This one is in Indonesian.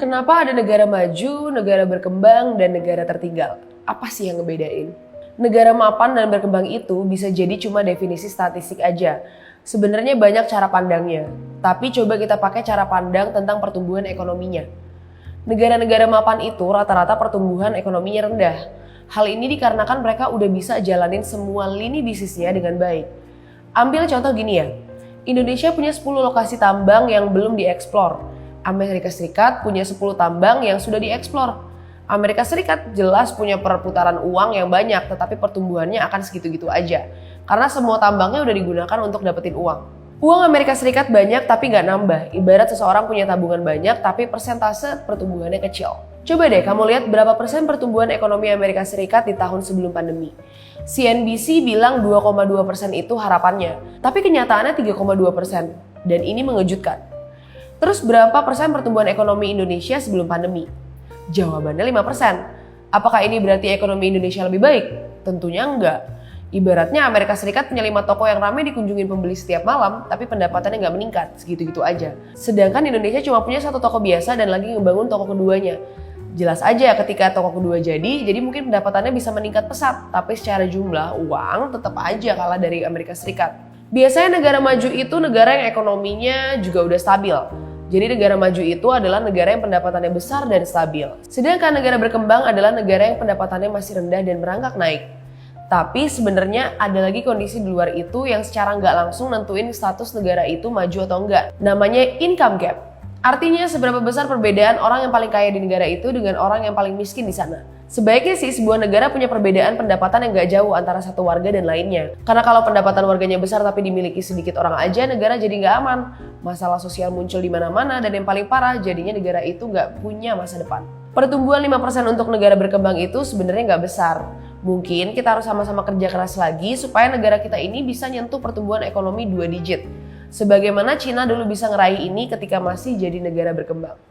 Kenapa ada negara maju, negara berkembang, dan negara tertinggal? Apa sih yang ngebedain? Negara mapan dan berkembang itu bisa jadi cuma definisi statistik aja. Sebenarnya banyak cara pandangnya, tapi coba kita pakai cara pandang tentang pertumbuhan ekonominya. Negara-negara mapan itu rata-rata pertumbuhan ekonominya rendah. Hal ini dikarenakan mereka udah bisa jalanin semua lini bisnisnya dengan baik. Ambil contoh gini ya, Indonesia punya 10 lokasi tambang yang belum dieksplor. Amerika Serikat punya 10 tambang yang sudah dieksplor. Amerika Serikat jelas punya perputaran uang yang banyak, tetapi pertumbuhannya akan segitu-gitu aja. Karena semua tambangnya udah digunakan untuk dapetin uang. Uang Amerika Serikat banyak tapi nggak nambah. Ibarat seseorang punya tabungan banyak tapi persentase pertumbuhannya kecil. Coba deh kamu lihat berapa persen pertumbuhan ekonomi Amerika Serikat di tahun sebelum pandemi. CNBC bilang 2,2% itu harapannya, tapi kenyataannya 3,2%. Dan ini mengejutkan. Terus berapa persen pertumbuhan ekonomi Indonesia sebelum pandemi? Jawabannya 5%. Apakah ini berarti ekonomi Indonesia lebih baik? Tentunya enggak. Ibaratnya Amerika Serikat punya 5 toko yang ramai dikunjungin pembeli setiap malam, tapi pendapatannya nggak meningkat, segitu-gitu aja. Sedangkan Indonesia cuma punya 1 toko biasa dan lagi ngebangun toko keduanya. Jelas aja ketika toko kedua jadi mungkin pendapatannya bisa meningkat pesat, tapi secara jumlah uang tetap aja kalah dari Amerika Serikat. Biasanya negara maju itu negara yang ekonominya juga udah stabil. Jadi negara maju itu adalah negara yang pendapatannya besar dan stabil. Sedangkan negara berkembang adalah negara yang pendapatannya masih rendah dan merangkak naik. Tapi sebenarnya ada lagi kondisi di luar itu yang secara nggak langsung nentuin status negara itu maju atau enggak. Namanya income gap. Artinya seberapa besar perbedaan orang yang paling kaya di negara itu dengan orang yang paling miskin di sana. Sebaiknya sih sebuah negara punya perbedaan pendapatan yang gak jauh antara satu warga dan lainnya. Karena kalau pendapatan warganya besar tapi dimiliki sedikit orang aja, negara jadi gak aman. Masalah sosial muncul di mana-mana dan yang paling parah jadinya negara itu gak punya masa depan. Pertumbuhan 5% untuk negara berkembang itu sebenarnya gak besar. Mungkin kita harus sama-sama kerja keras lagi supaya negara kita ini bisa nyentuh pertumbuhan ekonomi 2 digit. Sebagaimana Cina dulu bisa ngeraih ini ketika masih jadi negara berkembang.